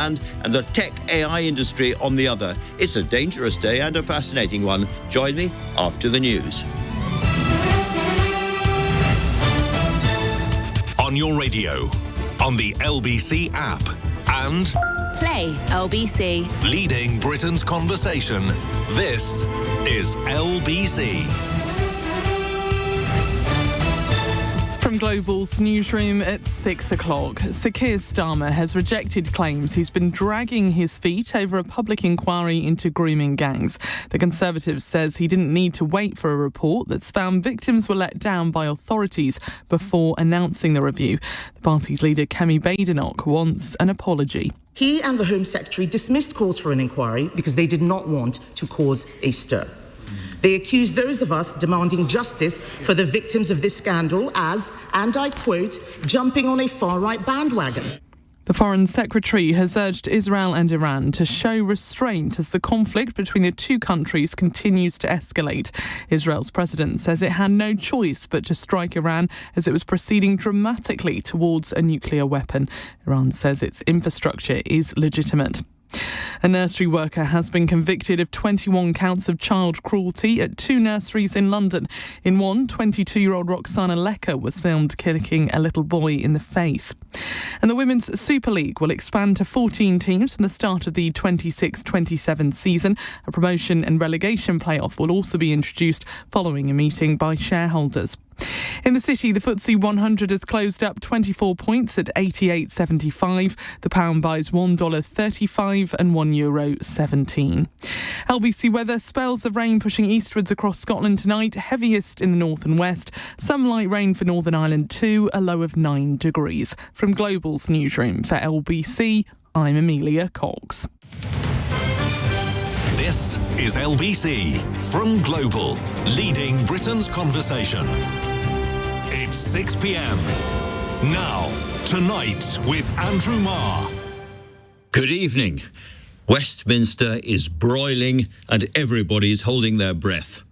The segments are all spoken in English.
and the tech AI industry on the other. It's a dangerous day and a fascinating one. Join me after the news. On your radio, on the LBC app, and Play LBC. leading Britain's conversation. This is LBC. From Global's newsroom at 6 o'clock, Sir Keir Starmer has rejected claims he's been dragging his feet over a public inquiry into grooming gangs. The Conservative says he didn't need to wait for a report that's found victims were let down by authorities before announcing the review. The party's leader, Kemi Badenoch, wants an apology. He and the Home Secretary dismissed calls for an inquiry because they did not want to cause a stir. They accused those of us demanding justice for the victims of this scandal as, and I quote, jumping on a far-right bandwagon. The Foreign Secretary has urged Israel and Iran to show restraint as the conflict between the two countries continues to escalate. Israel's president says it had no choice but to strike Iran as it was proceeding dramatically towards a nuclear weapon. Iran says its infrastructure is legitimate. A nursery worker has been convicted of 21 counts of child cruelty at two nurseries in London. In one, 22-year-old Roxana Lecker was filmed kicking a little boy in the face. And the Women's Super League will expand to 14 teams from the start of the 26-27 season. A promotion and relegation playoff will also be introduced following a meeting by shareholders. In the city, the FTSE 100 has closed up 24 points at 88.75. The pound buys $1.35 and €1.17. LBC weather, spells of rain pushing eastwards across Scotland tonight, heaviest in the north and west. Some light rain for Northern Ireland too, a low of 9 degrees. From Global's newsroom for LBC, I'm Amelia Cox. This is LBC from Global, leading Britain's conversation. It's 6 p.m. Now, tonight with Andrew Marr. Good evening. Westminster is broiling and everybody's holding their breath.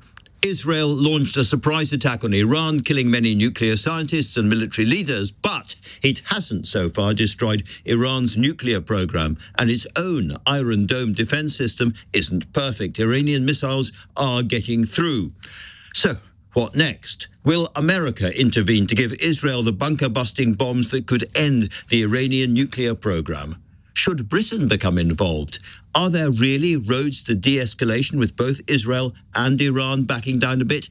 Israel launched a surprise attack on Iran, killing many nuclear scientists and military leaders, but it hasn't so far destroyed Iran's nuclear program, and its own Iron Dome defense system isn't perfect. Iranian missiles are getting through. So, what next? Will America intervene to give Israel the bunker-busting bombs that could end the Iranian nuclear program? Should Britain become involved? Are there really roads to de-escalation with both Israel and Iran backing down a bit?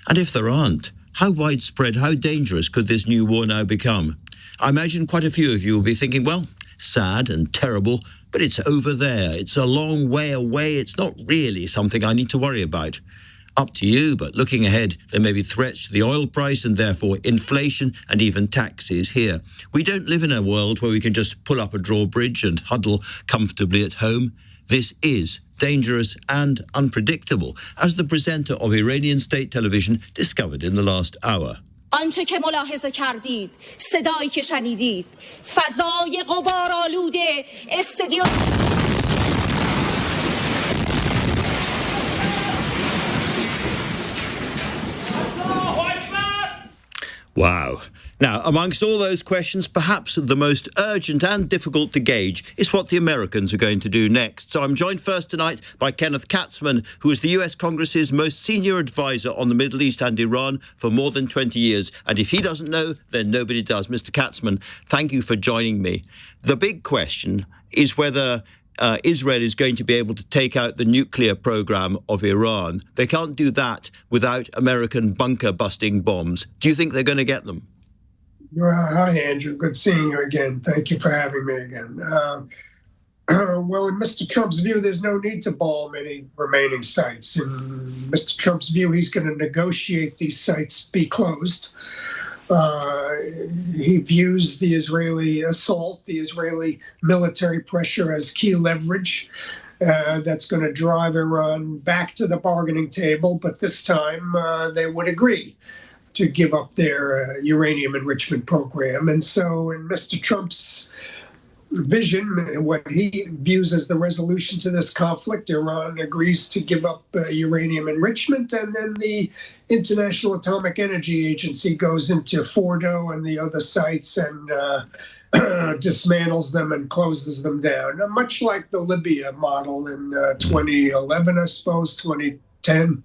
And if there aren't, how widespread, how dangerous could this new war now become? I imagine quite a few of you will be thinking, well, sad and terrible, but it's over there. It's a long way away. It's not really something I need to worry about. Up to you, but looking ahead, there may be threats to the oil price and therefore inflation and even taxes here. We don't live in a world where we can just pull up a drawbridge and huddle comfortably at home. This is dangerous and unpredictable, as the presenter of Iranian state television discovered in the last hour. آنچه که ملاحظه کردید، صدایی که شنیدید، فضای غبارآلود استادیوم. Wow. Now, amongst all those questions, perhaps the most urgent and difficult to gauge is what the Americans are going to do next. So I'm joined first tonight by Kenneth Katzman, who is the US Congress's most senior advisor on the Middle East and Iran for more than 20 years. And if he doesn't know, then nobody does. Mr. Katzman, thank you for joining me. The big question is whether Israel is going to be able to take out the nuclear program of Iran. They can't do that without American bunker-busting bombs. Do you think they're going to get them? Hi, Andrew. Good seeing you again. Thank you for having me again. Well, in Mr. Trump's view, there's no need to bomb any remaining sites. In Mr. Trump's view, he's going to negotiate these sites be closed. He views the Israeli assault, the Israeli military pressure as key leverage that's going to drive Iran back to the bargaining table. But this time they would agree to give up their uranium enrichment program. And so in Mr. Trump's vision, what he views as the resolution to this conflict, Iran agrees to give up uranium enrichment, and then the International Atomic Energy Agency goes into Fordo and the other sites and dismantles them and closes them down, much like the Libya model in 2011, I suppose, 2010.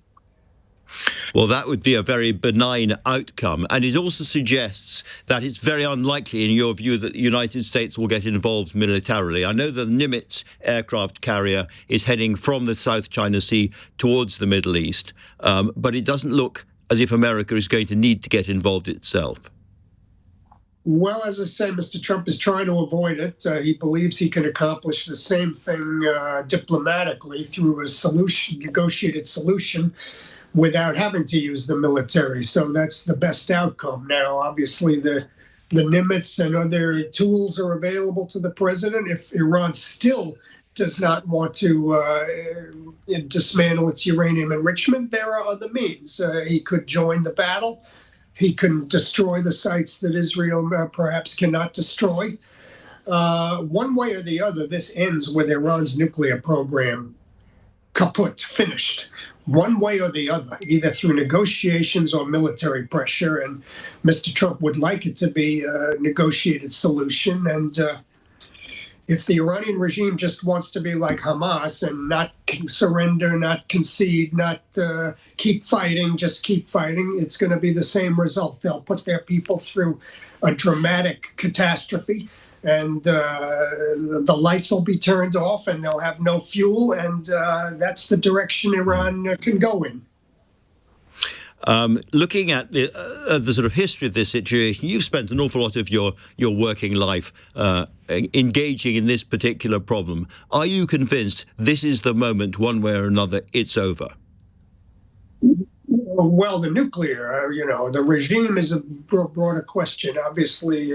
Well, that would be a very benign outcome. And it also suggests that it's very unlikely, in your view, that the United States will get involved militarily. I know the Nimitz aircraft carrier is heading from the South China Sea towards the Middle East, but it doesn't look as if America is going to need to get involved itself. Well, as I say, Mr. Trump is trying to avoid it. He believes he can accomplish the same thing diplomatically through a negotiated solution, without having to use the military. So that's the best outcome. Now, obviously, the Nimitz and other tools are available to the president. If Iran still does not want to dismantle its uranium enrichment, there are other means. He could join the battle. He can destroy the sites that Israel perhaps cannot destroy. One way or the other, this ends with Iran's nuclear program kaput, finished. One way or the other, either through negotiations or military pressure. And Mr. Trump would like it to be a negotiated solution. And if the Iranian regime just wants to be like Hamas and not surrender, not concede, not keep fighting, just keep fighting, it's going to be the same result. They'll put their people through a dramatic catastrophe, and the lights will be turned off and they'll have no fuel, and that's the direction Iran can go in. Looking at the sort of history of this situation, you've spent an awful lot of your working life engaging in this particular problem. Are you convinced this is the moment, one way or another, it's over? Well, the nuclear, the regime is a broader question. Obviously,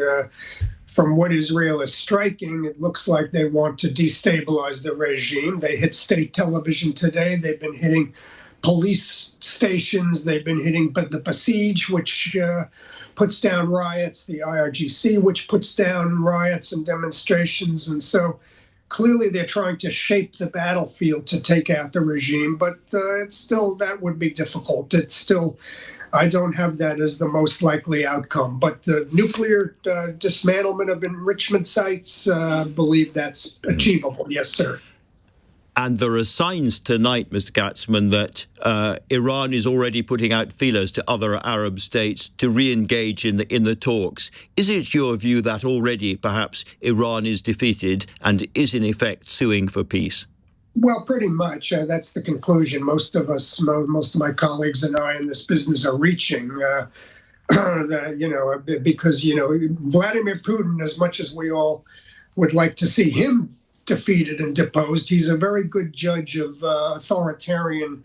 from what Israel is striking, it looks like they want to destabilize the regime. They hit state television today. They've been hitting police stations. They've been hitting the Basij, which puts down riots, the IRGC, which puts down riots and demonstrations. And so clearly they're trying to shape the battlefield to take out the regime. But it's still, that would be difficult. It's still, I don't have that as the most likely outcome. But the nuclear dismantlement of enrichment sites, believe that's achievable. Yes, sir. And there are signs tonight, Mr. Katzman, that Iran is already putting out feelers to other Arab states to re-engage in the talks. Is it your view that already perhaps Iran is defeated and is in effect suing for peace? Well, pretty much. That's the conclusion most of us, most of my colleagues and I in this business are reaching. Because Vladimir Putin, as much as we all would like to see him defeated and deposed, he's a very good judge of authoritarian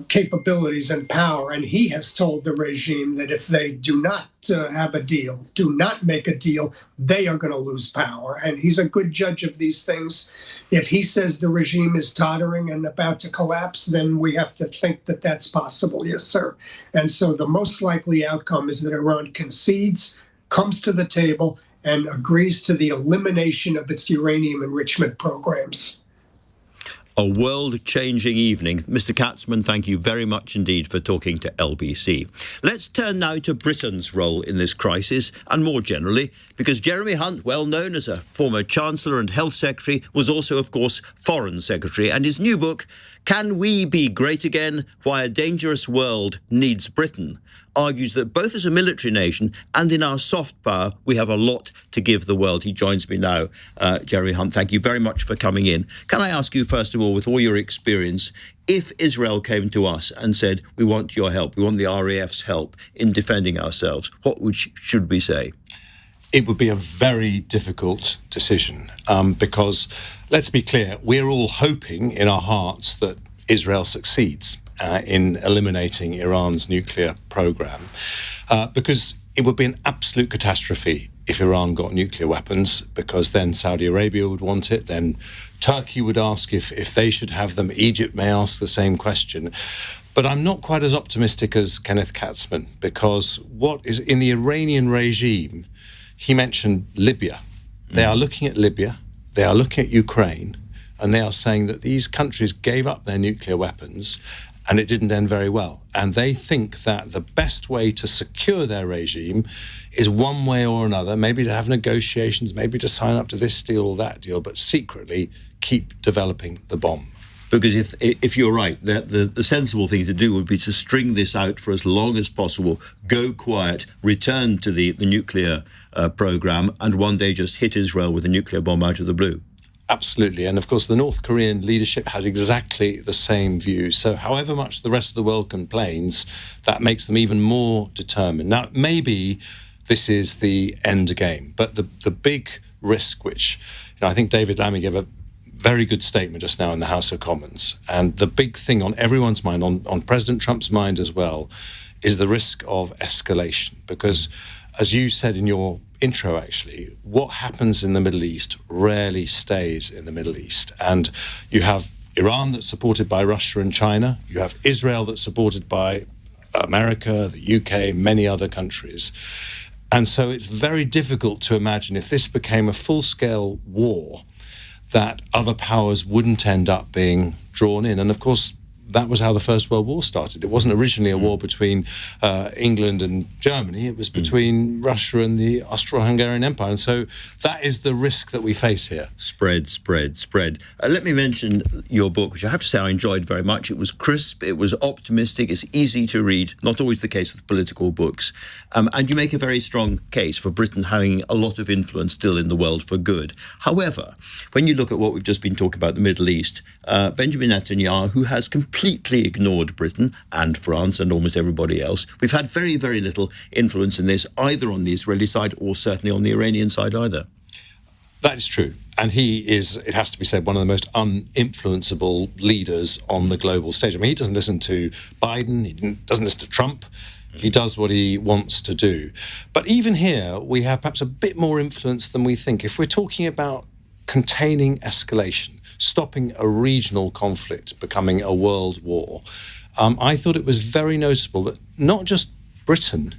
capabilities and power. And he has told the regime that if they do not have a deal, do not make a deal, they are going to lose power. And he's a good judge of these things. If he says the regime is tottering and about to collapse, then we have to think that that's possible. Yes, sir. And so the most likely outcome is that Iran concedes, comes to the table, and agrees to the elimination of its uranium enrichment programs. A world-changing evening. Mr. Katzman, thank you very much indeed for talking to LBC. Let's turn now to Britain's role in this crisis, and more generally, because Jeremy Hunt, well known as a former Chancellor and Health Secretary, was also, of course, Foreign Secretary, and his new book, Can We Be Great Again? Why a Dangerous World Needs Britain, argues that both as a military nation and in our soft power, we have a lot to give the world. He joins me now. Jeremy Hunt, thank you very much for coming in. Can I ask you, first of all, with all your experience, if Israel came to us and said, we want your help, we want the RAF's help in defending ourselves, what should we say? It would be a very difficult decision because, let's be clear, we're all hoping in our hearts that Israel succeeds in eliminating Iran's nuclear program, because it would be an absolute catastrophe if Iran got nuclear weapons, because then Saudi Arabia would want it, then Turkey would ask if they should have them, Egypt may ask the same question. But I'm not quite as optimistic as Kenneth Katzman, because what is in the Iranian regime, he mentioned Libya. They are looking at Libya, they are looking at Ukraine, and they are saying that these countries gave up their nuclear weapons and it didn't end very well. And they think that the best way to secure their regime is one way or another, maybe to have negotiations, maybe to sign up to this deal or that deal, but secretly keep developing the bomb. Because if you're right, the sensible thing to do would be to string this out for as long as possible, go quiet, return to the nuclear program, and one day just hit Israel with a nuclear bomb out of the blue. Absolutely. And of course, the North Korean leadership has exactly the same view. So however much the rest of the world complains, that makes them even more determined. Now, maybe this is the end game, but the big risk, which I think David Lammy gave a very good statement just now in the House of Commons, and the big thing on everyone's mind, on President Trump's mind as well, is the risk of escalation. Because, as you said in your intro, actually, what happens in the Middle East rarely stays in the Middle East. And you have Iran that's supported by Russia and China. You have Israel that's supported by America, the UK, many other countries. And so it's very difficult to imagine if this became a full-scale war that other powers wouldn't end up being drawn in. And of course, that was how the First World War started. It wasn't originally a war between England and Germany. It was between Russia and the Austro-Hungarian Empire. And so that is the risk that we face here. Spread. Let me mention your book, which I have to say I enjoyed very much. It was crisp, it was optimistic, it's easy to read, not always the case with political books. And you make a very strong case for Britain having a lot of influence still in the world for good. However, when you look at what we've just been talking about, the Middle East, Benjamin Netanyahu, who has completely ignored Britain and France and almost everybody else. We've had very, very little influence in this, either on the Israeli side or certainly on the Iranian side either. That is true. And he is, it has to be said, one of the most uninfluenceable leaders on the global stage. I mean, he doesn't listen to Biden, he doesn't listen to Trump. He does what he wants to do. But even here, we have perhaps a bit more influence than we think. If we're talking about containing escalation, stopping a regional conflict becoming a world war, I thought it was very noticeable that not just Britain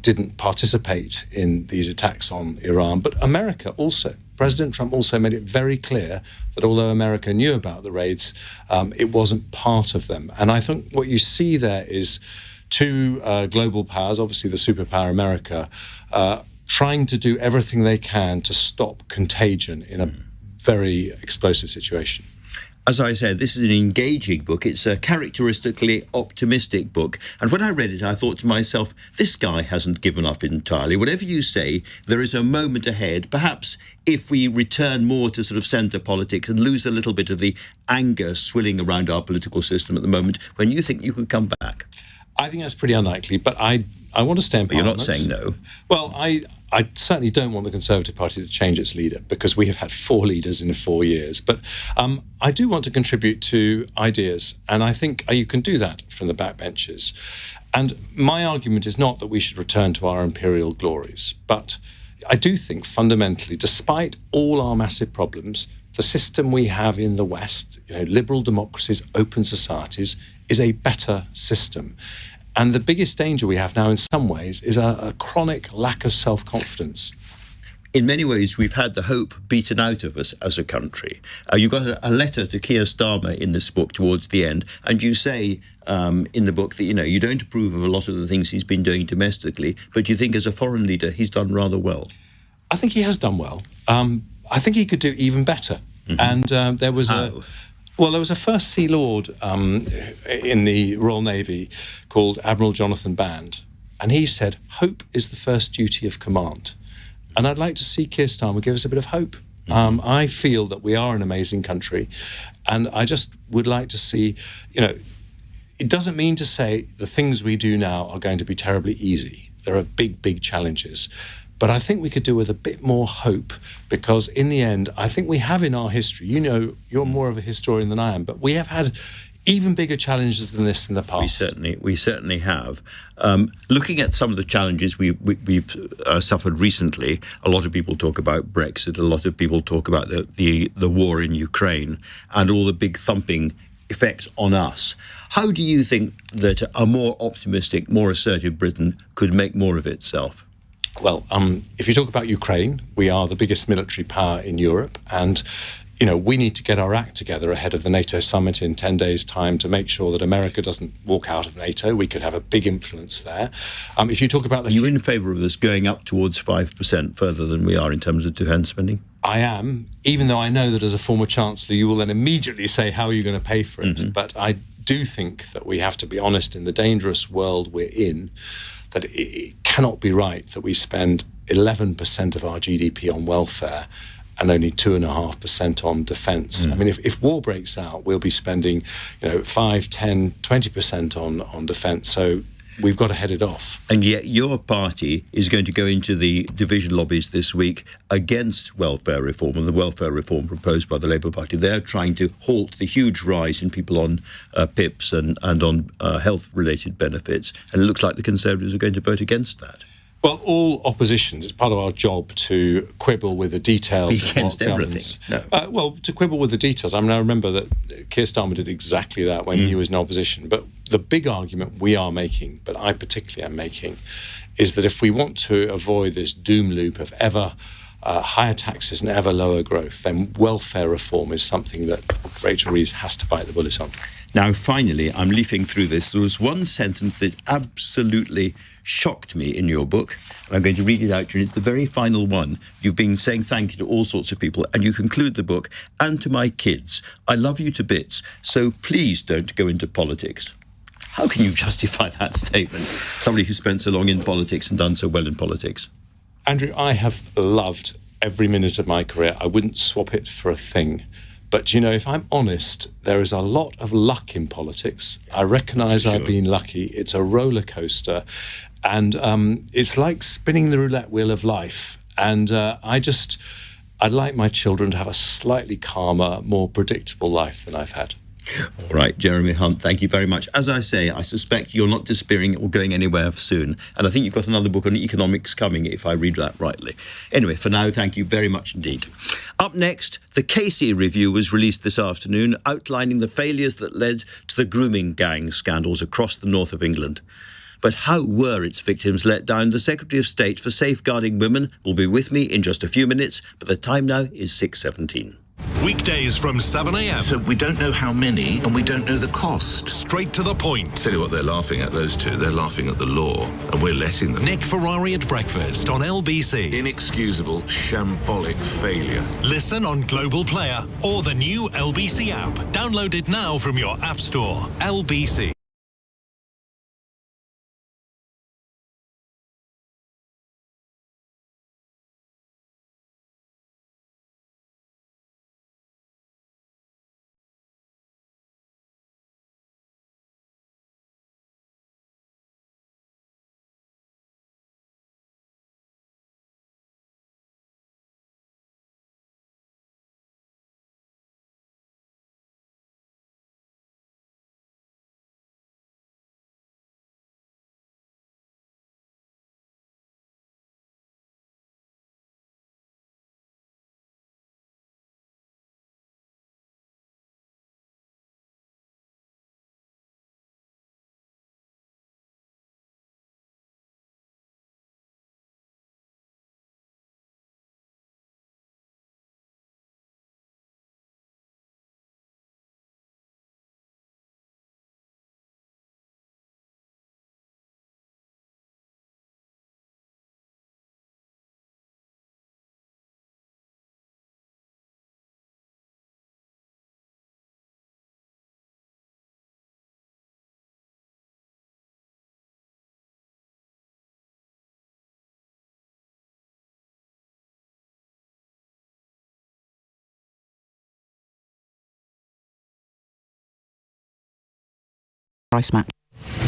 didn't participate in these attacks on Iran, but America also. President Trump also made it very clear that although America knew about the raids, it wasn't part of them. And I think what you see there is two global powers, obviously the superpower America, trying to do everything they can to stop contagion in a very explosive situation. As I said, this is an engaging book. It's a characteristically optimistic book. And when I read it, I thought to myself, this guy hasn't given up entirely. Whatever you say, there is a moment ahead. Perhaps if we return more to sort of centre politics and lose a little bit of the anger swilling around our political system at the moment, when you think you could come back. I think that's pretty unlikely, but I want to stay in Parliament. You're not saying no. Well, I certainly don't want the Conservative Party to change its leader, because we have had 4 leaders in 4 years. But I do want to contribute to ideas, and I think you can do that from the backbenches. And my argument is not that we should return to our imperial glories, but I do think fundamentally, despite all our massive problems, the system we have in the West, liberal democracies, open societies, is a better system. And the biggest danger we have now in some ways is a chronic lack of self-confidence. In many ways, we've had the hope beaten out of us as a country. You got a letter to Keir Starmer in this book towards the end, and you say in the book that, you don't approve of a lot of the things he's been doing domestically, but you think as a foreign leader, he's done rather well. I think he has done well. I think he could do even better. Mm-hmm. And there was a First Sea Lord in the Royal Navy called Admiral Jonathan Band, and he said, hope is the first duty of command. And I'd like to see Keir Starmer give us a bit of hope. I feel that we are an amazing country, and I just would like to see, it doesn't mean to say the things we do now are going to be terribly easy. There are big, big challenges. But I think we could do with a bit more hope, because in the end, I think we have in our history, you're more of a historian than I am, but we have had even bigger challenges than this in the past. We certainly have. Looking at some of the challenges we've suffered recently, a lot of people talk about Brexit, a lot of people talk about the war in Ukraine and all the big thumping effects on us. How do you think that a more optimistic, more assertive Britain could make more of itself? Well, if you talk about Ukraine, we are the biggest military power in Europe, and we need to get our act together ahead of the NATO summit in 10 days' time to make sure that America doesn't walk out of NATO. We could have a big influence there. If you talk about Are you in favour of us going up towards 5% further than we are in terms of defence spending? I am, even though I know that as a former Chancellor you will then immediately say, how are you going to pay for it? But I do think that we have to be honest in the dangerous world we're in, that it cannot be right that we spend 11% of our GDP on welfare and only 2.5% on defence. I mean, if war breaks out, we'll be spending, 5, 10, 20% on defence. So we've got to head it off. And yet your party is going to go into the division lobbies this week against welfare reform and the welfare reform proposed by the Labour Party. They're trying to halt the huge rise in people on PIPs and on health-related benefits. And it looks like the Conservatives are going to vote against that. Well, all oppositions, it's part of our job to quibble with the details. Be against everything. No. To quibble with the details. I mean, I remember that Keir Starmer did exactly that when he was in opposition. But the big argument we are making, but I particularly am making, is that if we want to avoid this doom loop of ever higher taxes and ever lower growth, then welfare reform is something that Rachel Reeves has to bite the bullet on. Now, finally, I'm leafing through this. There was one sentence that absolutely shocked me in your book. I'm going to read it out to you. It's the very final one. You've been saying thank you to all sorts of people, and you conclude the book, and to my kids. I love you to bits, so please don't go into politics. How can you justify that statement? Somebody who spent so long in politics and done so well in politics. Andrew, I have loved every minute of my career. I wouldn't swap it for a thing. But, if I'm honest, there is a lot of luck in politics. I recognise I've been lucky. It's a roller coaster. And it's like spinning the roulette wheel of life. And I'd like my children to have a slightly calmer, more predictable life than I've had. All right, Jeremy Hunt, thank you very much. As I say, I suspect you're not disappearing or going anywhere soon. And I think you've got another book on economics coming, if I read that rightly. Anyway, for now, thank you very much indeed. Up next, the Casey Review was released this afternoon, outlining the failures that led to the grooming gang scandals across the north of England. But how were its victims let down? The Secretary of State for Safeguarding Women will be with me in just a few minutes, but the time now is 6:17. Weekdays from 7 a.m. So we don't know how many and we don't know the cost. Straight to the point. Tell you what they're laughing at, those two. They're laughing at the law and we're letting them. Nick Ferrari at breakfast on LBC. Inexcusable, shambolic failure. Listen on Global Player or the new LBC app. Download it now from your app store. LBC.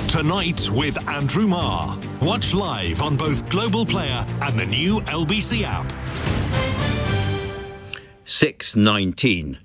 Tonight with Andrew Marr. Watch live on both Global Player and the new LBC app. 6:19.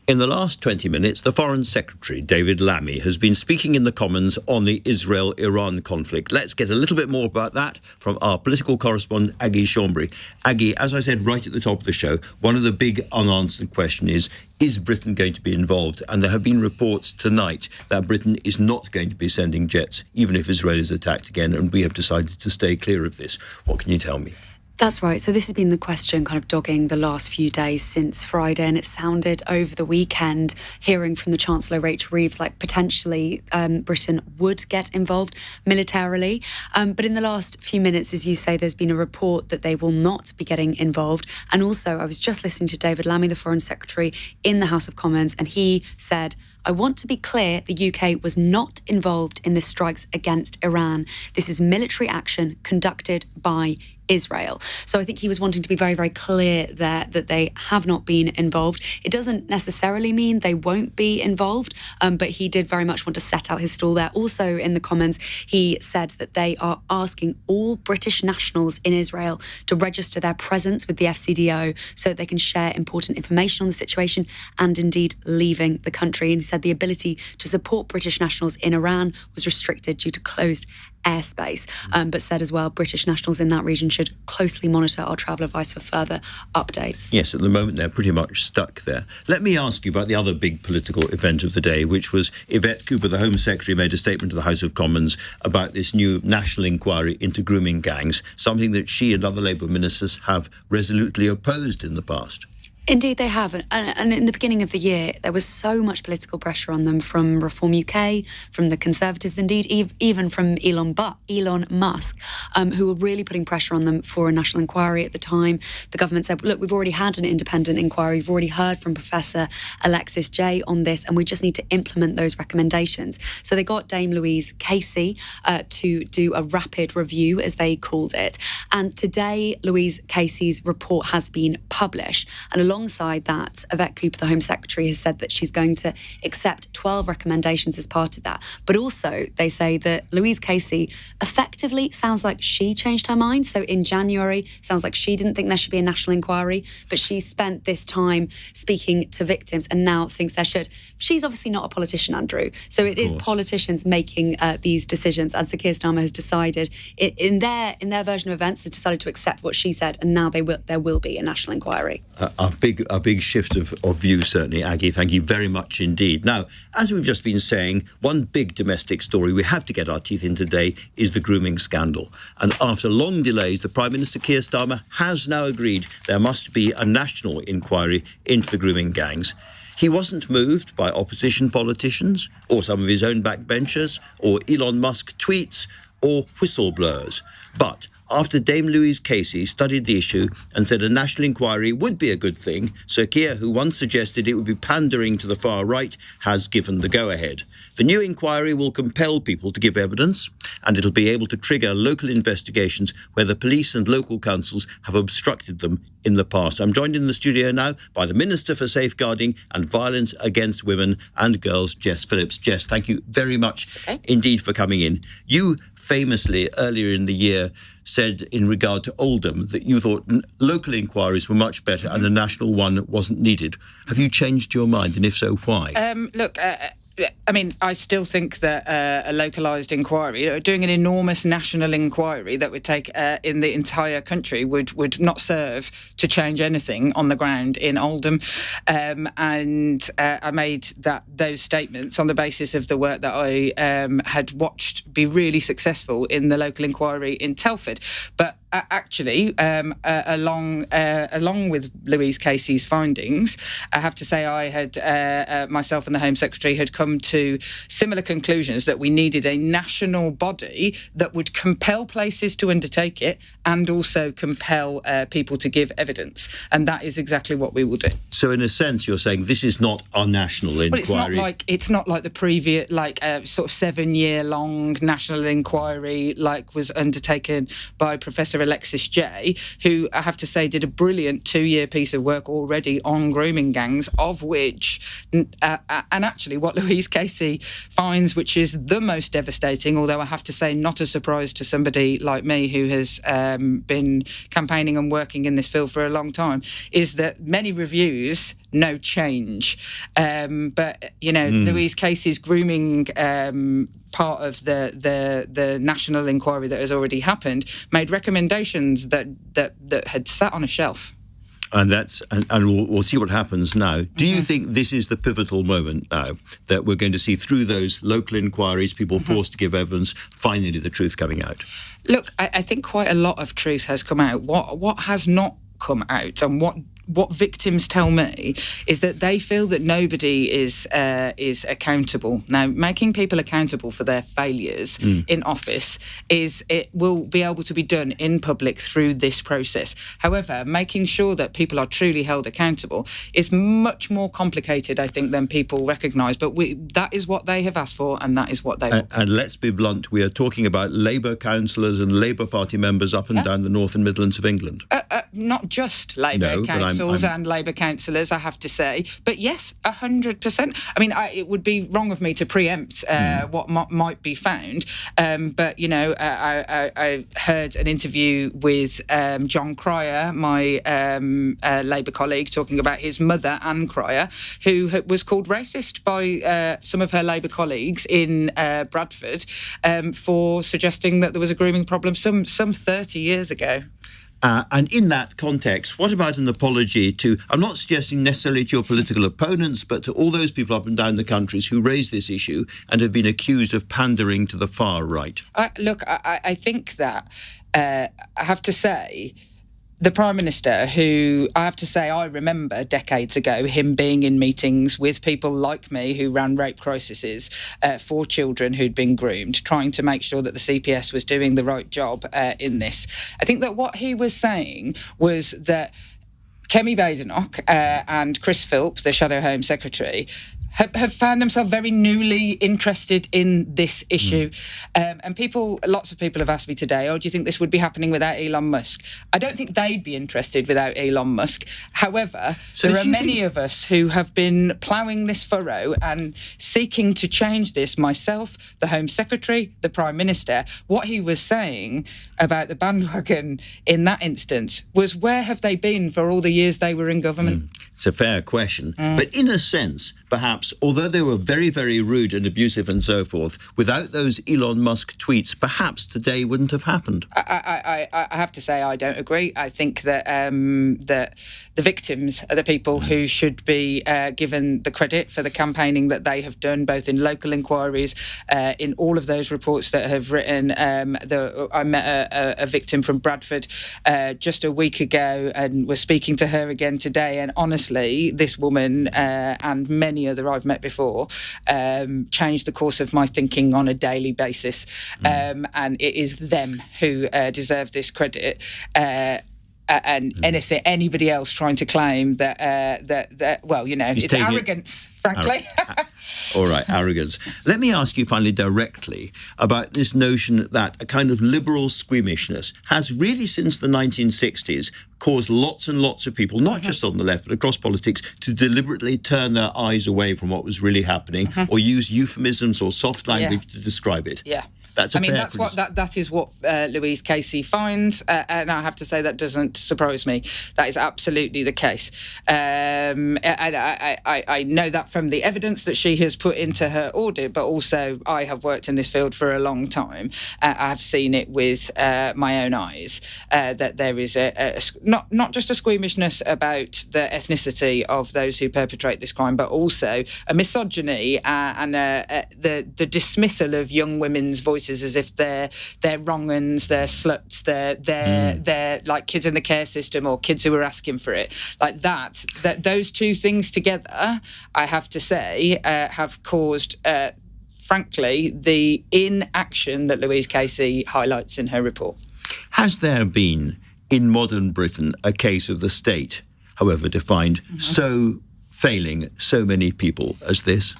In the last 20 minutes, the Foreign Secretary, David Lammy, has been speaking in the Commons on the Israel-Iran conflict. Let's get a little bit more about that from our political correspondent, Aggie Chambre. Aggie, as I said right at the top of the show, one of the big unanswered questions is Britain going to be involved? And there have been reports tonight that Britain is not going to be sending jets, even if Israel is attacked again, and we have decided to stay clear of this. What can you tell me? That's right. So this has been the question kind of dogging the last few days since Friday, and it sounded over the weekend, hearing from the Chancellor, Rachel Reeves, like potentially Britain would get involved militarily. But in the last few minutes, as you say, there's been a report that they will not be getting involved. And also, I was just listening to David Lammy, the Foreign Secretary, in the House of Commons, and he said, I want to be clear, the UK was not involved in the strikes against Iran. This is military action conducted by Israel. So I think he was wanting to be very, very clear there that they have not been involved. It doesn't necessarily mean they won't be involved, but he did very much want to set out his stall there. Also in the Commons, he said that they are asking all British nationals in Israel to register their presence with the FCDO so that they can share important information on the situation and indeed leaving the country. And he said the ability to support British nationals in Iran was restricted due to closed airspace, but said as well British nationals in that region should closely monitor our travel advice for further updates. Yes, at the moment they're pretty much stuck there. Let me ask you about the other big political event of the day, which was Yvette Cooper, the Home Secretary, made a statement to the House of Commons about this new national inquiry into grooming gangs, something that she and other Labour ministers have resolutely opposed in the past. Indeed, they have. And in the beginning of the year, there was so much political pressure on them from Reform UK, from the Conservatives, indeed, even from Elon Musk, who were really putting pressure on them for a national inquiry at the time. The government said, look, we've already had an independent inquiry. We've already heard from Professor Alexis Jay on this, and we just need to implement those recommendations. So they got Dame Louise Casey to do a rapid review, as they called it. And today, Louise Casey's report has been published. And alongside that, Yvette Cooper, the Home Secretary, has said that she's going to accept 12 recommendations as part of that. But also, they say that Louise Casey effectively sounds like she changed her mind. So in January, sounds like she didn't think there should be a national inquiry, but she spent this time speaking to victims and now thinks there should. She's obviously not a politician, Andrew. So it is politicians making these decisions. And so Keir Starmer has decided, in their version of events, has decided to accept what she said, and now there will be a national inquiry. A big shift of view, certainly, Aggie. Thank you very much indeed. Now, as we've just been saying, one big domestic story we have to get our teeth in today is the grooming scandal. And after long delays, the Prime Minister, Keir Starmer, has now agreed there must be a national inquiry into the grooming gangs. He wasn't moved by opposition politicians or some of his own backbenchers or Elon Musk tweets or whistleblowers. But after Dame Louise Casey studied the issue and said a national inquiry would be a good thing, Sir Keir, who once suggested it would be pandering to the far right, has given the go-ahead. The new inquiry will compel people to give evidence, and it'll be able to trigger local investigations where the police and local councils have obstructed them in the past. I'm joined in the studio now by the Minister for Safeguarding and Violence Against Women and Girls, Jess Phillips. Jess, thank you very much indeed for coming in. You famously, earlier in the year, said in regard to Oldham that you thought local inquiries were much better and a national one wasn't needed. Have you changed your mind, and if so, why? I mean, I still think that a localised inquiry, doing an enormous national inquiry that would take in the entire country would not serve to change anything on the ground in Oldham. And I made those statements on the basis of the work that I had watched be really successful in the local inquiry in Telford. But actually, along with Louise Casey's findings, I have to say I had, myself and the Home Secretary had come to similar conclusions that we needed a national body that would compel places to undertake it and also compel people to give evidence. And that is exactly what we will do. So in a sense, you're saying this is not our national inquiry. Well, it's not like the previous, sort of 7-year-long national inquiry was undertaken by Professor Alexis Jay, who I have to say did a brilliant 2-year piece of work already on grooming gangs, of which, and actually what Louise Casey finds, which is the most devastating, although I have to say not a surprise to somebody like me who has been campaigning and working in this field for a long time, is that many reviews, no change. But, Louise Casey's grooming part of the national inquiry that has already happened made recommendations that had sat on a shelf. And we'll see what happens now. Do you think this is the pivotal moment now that we're going to see through those local inquiries, people forced to give evidence, finally the truth coming out? Look, I think quite a lot of truth has come out. What has not come out, and what victims tell me, is that they feel that nobody is accountable. Now, making people accountable for their failures in office it will be able to be done in public through this process. However, making sure that people are truly held accountable is much more complicated, I think, than people recognise. But that is what they have asked for, and that is what they want. And let's be blunt, we are talking about Labour councillors and Labour Party members up and down the North and Midlands of England. Not just Labour councils and Labour councillors, I have to say. But yes, 100%. I mean, it would be wrong of me to preempt what might be found. But, you know, I heard an interview with John Cryer, my Labour colleague, talking about his mother, Anne Cryer, who was called racist by some of her Labour colleagues in Bradford for suggesting that there was a grooming problem some 30 years ago. And in that context, what about an apology to, I'm not suggesting necessarily to your political opponents, but to all those people up and down the countries who raise this issue and have been accused of pandering to the far right? Look, I think that, I have to say, the Prime Minister, who I have to say I remember decades ago him being in meetings with people like me who ran rape crises for children who'd been groomed, trying to make sure that the CPS was doing the right job in this. I think that what he was saying was that Kemi Badenoch and Chris Phillips, the Shadow Home Secretary, have found themselves very newly interested in this issue. And lots of people have asked me today, do you think this would be happening without Elon Musk? I don't think they'd be interested without Elon Musk. However, there are many of us who have been ploughing this furrow and seeking to change this. Myself, the Home Secretary, the Prime Minister. What he was saying about the bandwagon in that instance was, where have they been for all the years they were in government? It's a fair question. But in a sense, perhaps, although they were very, very rude and abusive and so forth, without those Elon Musk tweets, perhaps today wouldn't have happened. I have to say I don't agree. I think that the victims are the people who should be given the credit for the campaigning that they have done, both in local inquiries, in all of those reports that have written. I met a victim from Bradford just a week ago and was speaking to her again today, and honestly, this woman and many other I've met before changed the course of my thinking on a daily basis, and it is them who deserve this credit. And anybody else trying to claim that well, you know, it's arrogance, frankly. All right, arrogance. Let me ask you finally directly about this notion that a kind of liberal squeamishness has really, since the 1960s, caused lots and lots of people, not just on the left, but across politics, to deliberately turn their eyes away from what was really happening, or use euphemisms or soft language to describe it. Yeah. That is what Louise Casey finds, and I have to say that doesn't surprise me. That is absolutely the case. And I know that from the evidence that she has put into her audit, but also I have worked in this field for a long time. I have seen it with my own eyes, that there is not just a squeamishness about the ethnicity of those who perpetrate this crime, but also a misogyny and the dismissal of young women's voices as if they're wrong-uns, they're sluts, they're like kids in the care system or kids who are asking for it. Like that those two things together, I have to say, have caused, frankly, the inaction that Louise Casey highlights in her report. Has there been, in modern Britain, a case of the state, however defined, so failing so many people as this?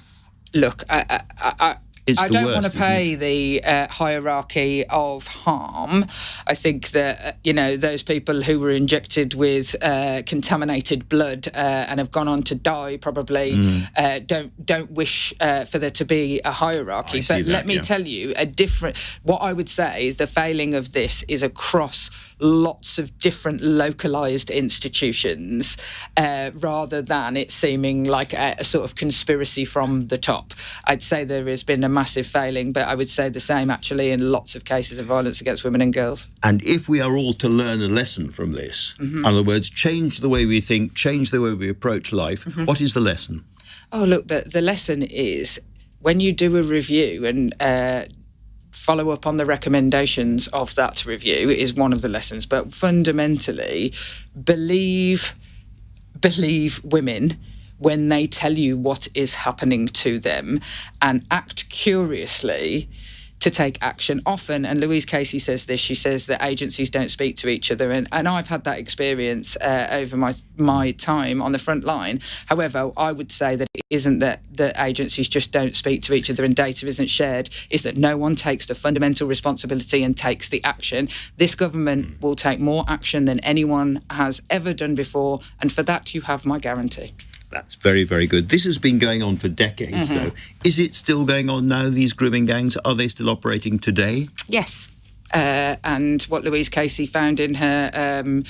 Look, I don't want to pay the hierarchy of harm. I think that, those people who were injected with contaminated blood and have gone on to die probably don't wish for there to be a hierarchy. But let me tell you, what I would say is the failing of this is across lots of different localised institutions, rather than it seeming like a sort of conspiracy from the top. I'd say there has been a massive failing, but I would say the same actually in lots of cases of violence against women and girls. And if we are all to learn a lesson from this, in other words, change the way we think, change the way we approach life, what is the lesson? Oh, look, the lesson is when you do a review and follow up on the recommendations of that review is one of the lessons. But fundamentally, believe women when they tell you what is happening to them and act curiously to take action. Often, and Louise Casey says this, she says that agencies don't speak to each other, and I've had that experience over my time on the front line. However, I would say that it isn't that agencies just don't speak to each other and data isn't shared, is that no one takes the fundamental responsibility and takes the action. This government will take more action than anyone has ever done before, and for that you have my guarantee. That's very, very good. This has been going on for decades, though. Is it still going on now, these grooming gangs? Are they still operating today? Yes. And what Louise Casey found in her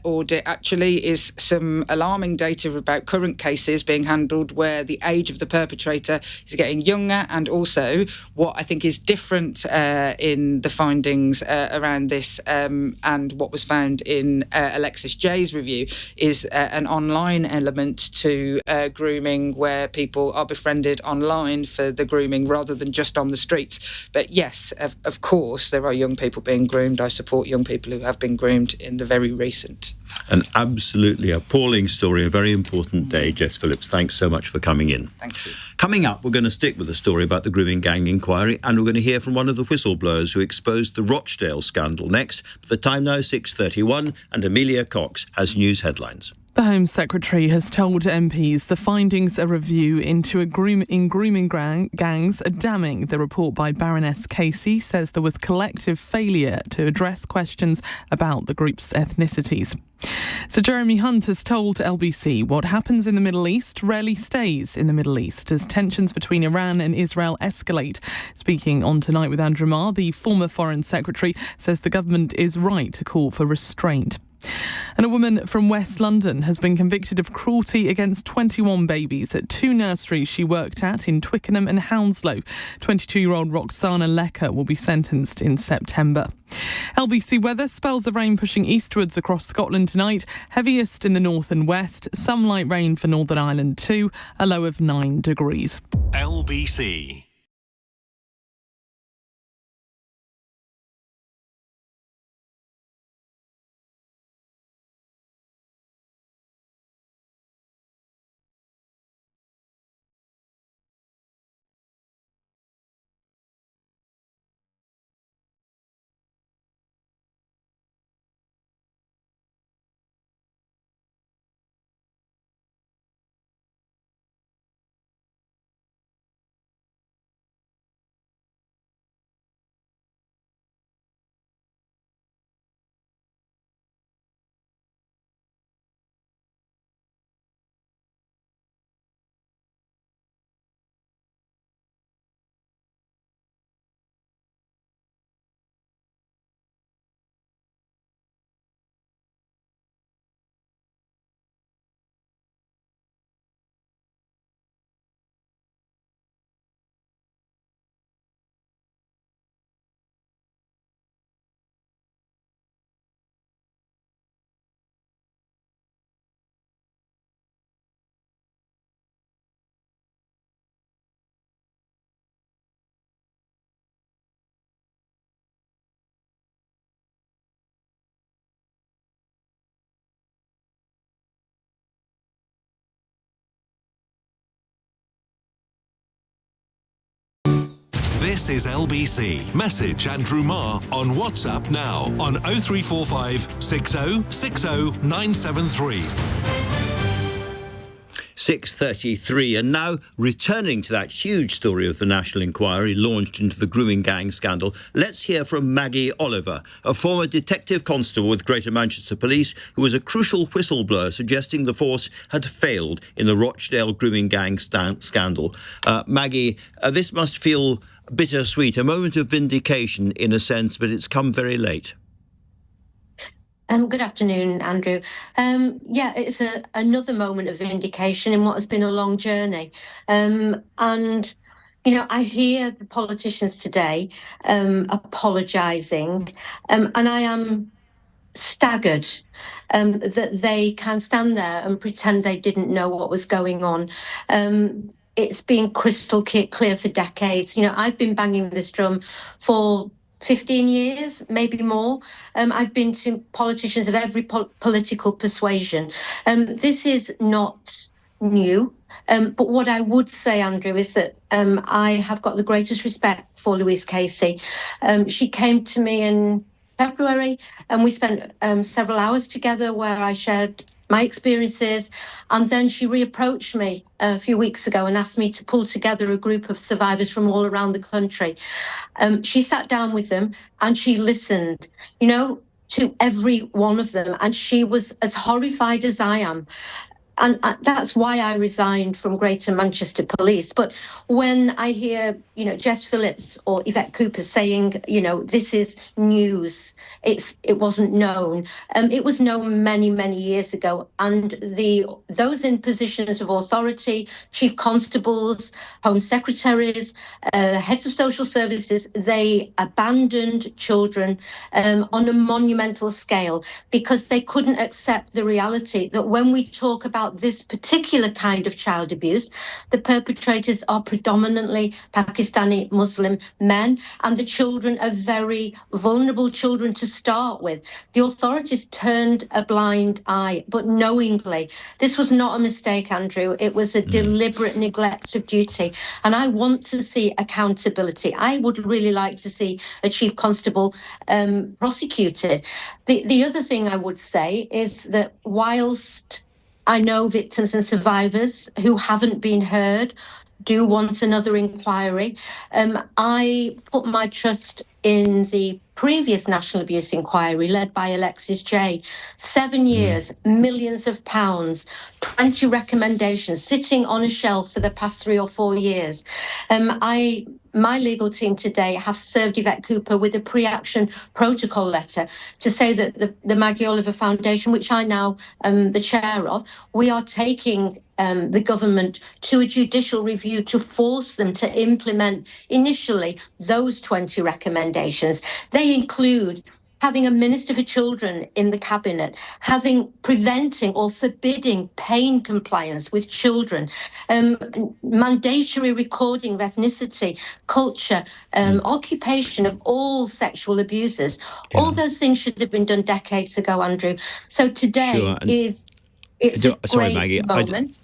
audit actually is some alarming data about current cases being handled where the age of the perpetrator is getting younger, and also what I think is different in the findings around this and what was found in Alexis Jay's review is an online element to grooming where people are befriended online for the grooming rather than just on the streets. But yes, of course, there are young people being groomed. I support young people who have been groomed in the very recent. An absolutely appalling story, a very important day. Jess Phillips, thanks so much for coming in. Thank you. Coming up, we're going to stick with the story about the grooming gang inquiry, and we're going to hear from one of the whistleblowers who exposed the Rochdale scandal next. But the time now is 6:31, and Amelia Cox has news headlines. The Home Secretary has told MPs the findings of a review into grooming gangs are damning. The report by Baroness Casey says there was collective failure to address questions about the group's ethnicities. Sir Jeremy Hunt has told LBC what happens in the Middle East rarely stays in the Middle East as tensions between Iran and Israel escalate. Speaking on Tonight with Andrew Marr, the former Foreign Secretary says the government is right to call for restraint. And a woman from West London has been convicted of cruelty against 21 babies at two nurseries she worked at in Twickenham and Hounslow. 22-year-old Roxana Lecker will be sentenced in September. LBC weather, spells of rain pushing eastwards across Scotland tonight. Heaviest in the north and west. Some light rain for Northern Ireland too. A low of 9 degrees. LBC. This is LBC. Message Andrew Marr on WhatsApp now on 0345 6060 973. 6:33, and now returning to that huge story of the national inquiry launched into the grooming gang scandal, let's hear from Maggie Oliver, a former detective constable with Greater Manchester Police who was a crucial whistleblower suggesting the force had failed in the Rochdale grooming gang scandal. Maggie, this must feel bittersweet, a moment of vindication in a sense, but it's come very late. Good afternoon, Andrew. It's another moment of vindication in what has been a long journey. And I hear the politicians today apologising, and I am staggered that they can stand there and pretend they didn't know what was going on. It's been crystal clear for decades. I've been banging this drum for 15 years, maybe more. I've been to politicians of every political persuasion. This is not new. But what I would say, Andrew, is that I have got the greatest respect for Louise Casey. She came to me in February, and we spent several hours together where I shared my experiences, and then she reapproached me a few weeks ago and asked me to pull together a group of survivors from all around the country. She sat down with them and she listened, to every one of them, and she was as horrified as I am. And that's why I resigned from Greater Manchester Police. But when I hear, Jess Phillips or Yvette Cooper saying, this is news, it wasn't known. It was known many, many years ago. And those in positions of authority, chief constables, home secretaries, heads of social services, they abandoned children on a monumental scale because they couldn't accept the reality that when we talk about this particular kind of child abuse, the perpetrators are predominantly Pakistani Muslim men, and the children are very vulnerable children to start with. The authorities turned a blind eye, but knowingly. This was not a mistake, Andrew. It was a deliberate neglect of duty. And I want to see accountability. I would really like to see a chief constable prosecuted. The other thing I would say is that whilst I know victims and survivors who haven't been heard do want another inquiry, I put my trust in the previous national abuse inquiry led by Alexis J. 7 years, millions of pounds, 20 recommendations sitting on a shelf for the past 3 or 4 years. My legal team today have served Yvette Cooper with a pre-action protocol letter to say that the Maggie Oliver Foundation, which I now am the chair of, we are taking the government to a judicial review to force them to implement initially those 20 recommendations. They include having a Minister for Children in the Cabinet, preventing or forbidding pain compliance with children, mandatory recording of ethnicity, culture, occupation of all sexual abusers. Yeah. All those things should have been done decades ago, Andrew. So today it's a great Maggie, moment.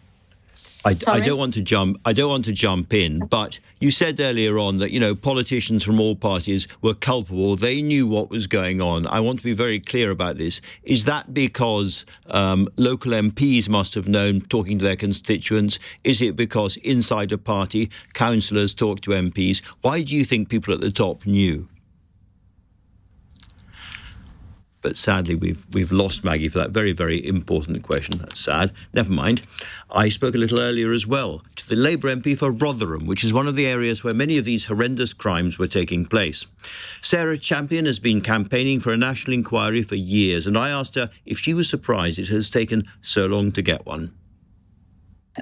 I don't want to jump in, but you said earlier on that, politicians from all parties were culpable. They knew what was going on. I want to be very clear about this. Is that because local MPs must have known, talking to their constituents? Is it because inside a party, councillors talk to MPs? Why do you think people at the top knew? But sadly, we've lost Maggie for that very, very important question. That's sad. Never mind. I spoke a little earlier as well to the Labour MP for Rotherham, which is one of the areas where many of these horrendous crimes were taking place. Sarah Champion has been campaigning for a national inquiry for years, and I asked her if she was surprised it has taken so long to get one.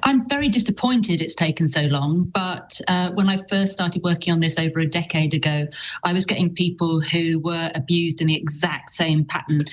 I'm very disappointed it's taken so long, but when I first started working on this over a decade ago, I was getting people who were abused in the exact same pattern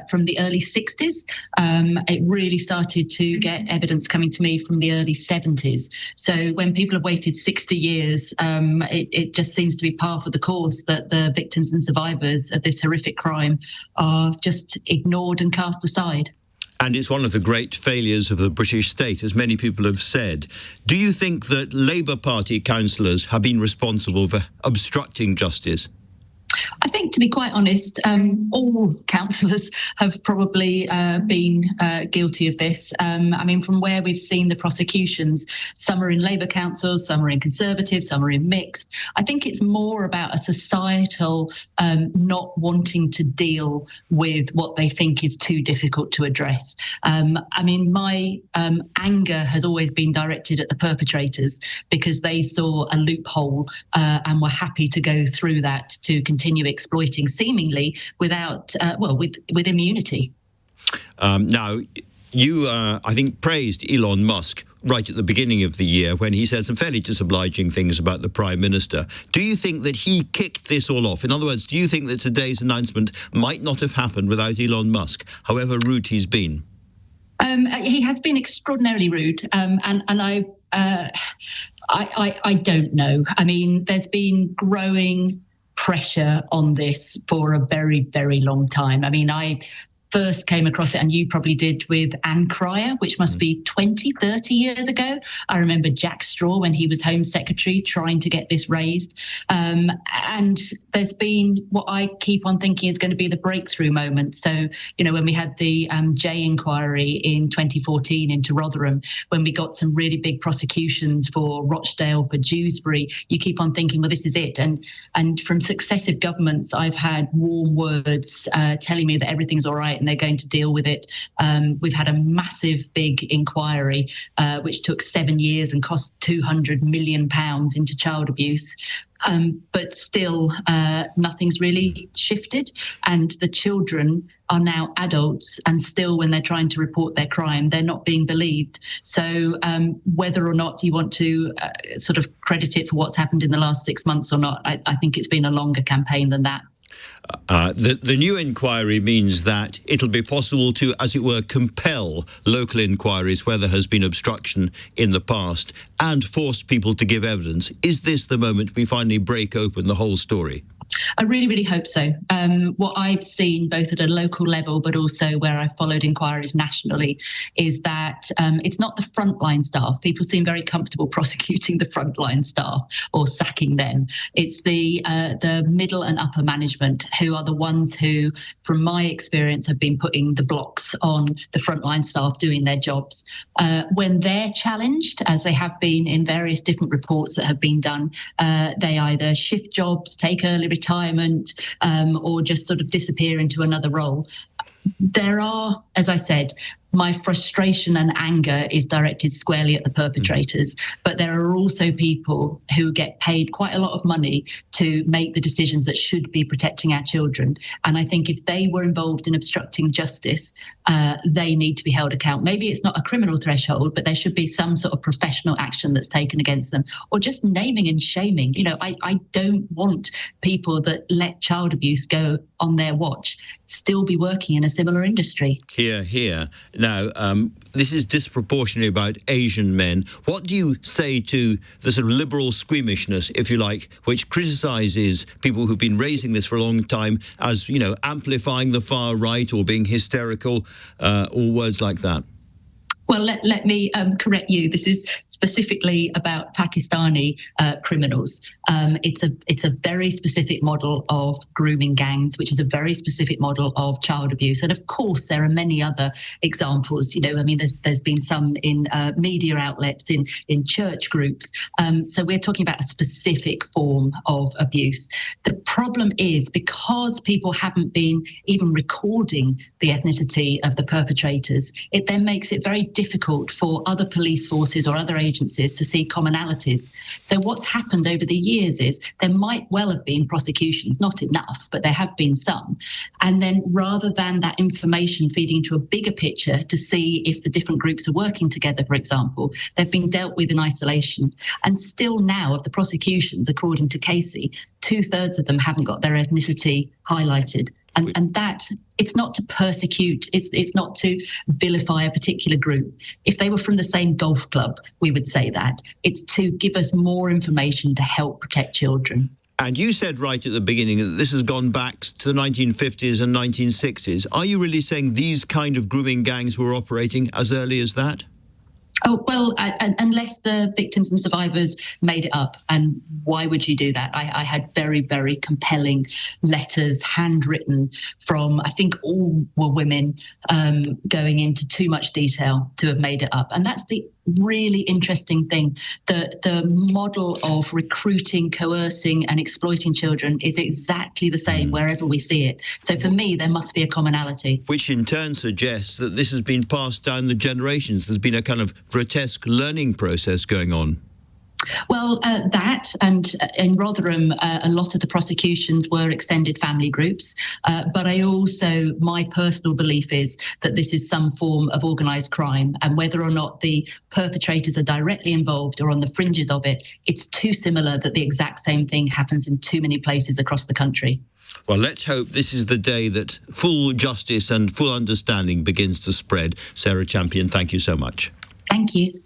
from the early 60s. It really started to get evidence coming to me from the early 70s. So when people have waited 60 years, it just seems to be par for the course that the victims and survivors of this horrific crime are just ignored and cast aside. And it's one of the great failures of the British state, as many people have said. Do you think that Labour Party councillors have been responsible for obstructing justice? I think, to be quite honest, all councillors have probably been guilty of this. From where we've seen the prosecutions, some are in Labour councils, some are in Conservative, some are in mixed. I think it's more about a societal not wanting to deal with what they think is too difficult to address. My anger has always been directed at the perpetrators because they saw a loophole and were happy to go through that to continue exploiting seemingly without, with immunity. Now, You, I think, praised Elon Musk right at the beginning of the year when he said some fairly disobliging things about the Prime Minister. Do you think that he kicked this all off? In other words, do you think that today's announcement might not have happened without Elon Musk, however rude he's been? He has been extraordinarily rude, and I don't know. I mean, there's been growing pressure on this for a very, very long time. I mean, I first came across it, and you probably did, with Anne Cryer, which must be 20, 30 years ago. I remember Jack Straw, when he was Home Secretary, trying to get this raised. And there's been what I keep on thinking is going to be the breakthrough moment. So, you know, when we had the Jay inquiry in 2014 into Rotherham, when we got some really big prosecutions for Rochdale, for Dewsbury, you keep on thinking, well, this is it. And from successive governments, I've had warm words telling me that everything's all right and they're going to deal with it. We've had a massive big inquiry, which took 7 years and cost £200 million into child abuse. But still, nothing's really shifted. And the children are now adults, and still, when they're trying to report their crime, they're not being believed. So whether or not you want to sort of credit it for what's happened in the last 6 months or not, I think it's been a longer campaign than that. The new inquiry means that it'll be possible to, as it were, compel local inquiries where there has been obstruction in the past and force people to give evidence. Is this the moment we finally break open the whole story? I really, really hope so. What I've seen, both at a local level, but also where I've followed inquiries nationally, is that it's not the frontline staff. People seem very comfortable prosecuting the frontline staff or sacking them. It's the middle and upper management who are the ones who, from my experience, have been putting the blocks on the frontline staff doing their jobs. When they're challenged, as they have been in various different reports that have been done, they either shift jobs, take early retirement, or just sort of disappear into another role. There are, as I said, my frustration and anger is directed squarely at the perpetrators, but there are also people who get paid quite a lot of money to make the decisions that should be protecting our children. And I think if they were involved in obstructing justice, they need to be held account. Maybe it's not a criminal threshold, but there should be some sort of professional action that's taken against them, or just naming and shaming. You know, I don't want people that let child abuse go on their watch still be working in a similar industry. Here. Now, this is disproportionately about Asian men. What do you say to the sort of liberal squeamishness, if you like, which criticises people who've been raising this for a long time as, you know, amplifying the far right or being hysterical, or words like that? Well, let me correct you. This is specifically about Pakistani criminals. It's a very specific model of grooming gangs, which is a very specific model of child abuse. And of course, there are many other examples. You know, I mean, there's been some in media outlets, in church groups. So we're talking about a specific form of abuse. The problem is, because people haven't been even recording the ethnicity of the perpetrators, it then makes it very difficult for other police forces or other agencies to see commonalities. So what's happened over the years is there might well have been prosecutions, not enough, but there have been some. And then rather than that information feeding into a bigger picture to see if the different groups are working together, for example, they've been dealt with in isolation. And still now, of the prosecutions, according to Casey, 2/3 of them haven't got their ethnicity highlighted. And that, it's not to persecute, it's not to vilify a particular group. If they were from the same golf club, we would say that. It's to give us more information to help protect children. And you said right at the beginning that this has gone back to the 1950s and 1960s. Are you really saying these kind of grooming gangs were operating as early as that? Oh, well, unless the victims and survivors made it up. And why would you do that? I had very, very compelling letters handwritten from, I think all were women, going into too much detail to have made it up. And that's the really interesting thing. The model of recruiting, coercing and exploiting children is exactly the same wherever we see it. So for me, there must be a commonality. Which in turn suggests that this has been passed down the generations. There's been a kind of grotesque learning process going on. Well, that and in Rotherham, a lot of the prosecutions were extended family groups. But my personal belief is that this is some form of organised crime, and whether or not the perpetrators are directly involved or on the fringes of it, it's too similar that the exact same thing happens in too many places across the country. Well, let's hope this is the day that full justice and full understanding begins to spread. Sarah Champion, thank you so much. Thank you.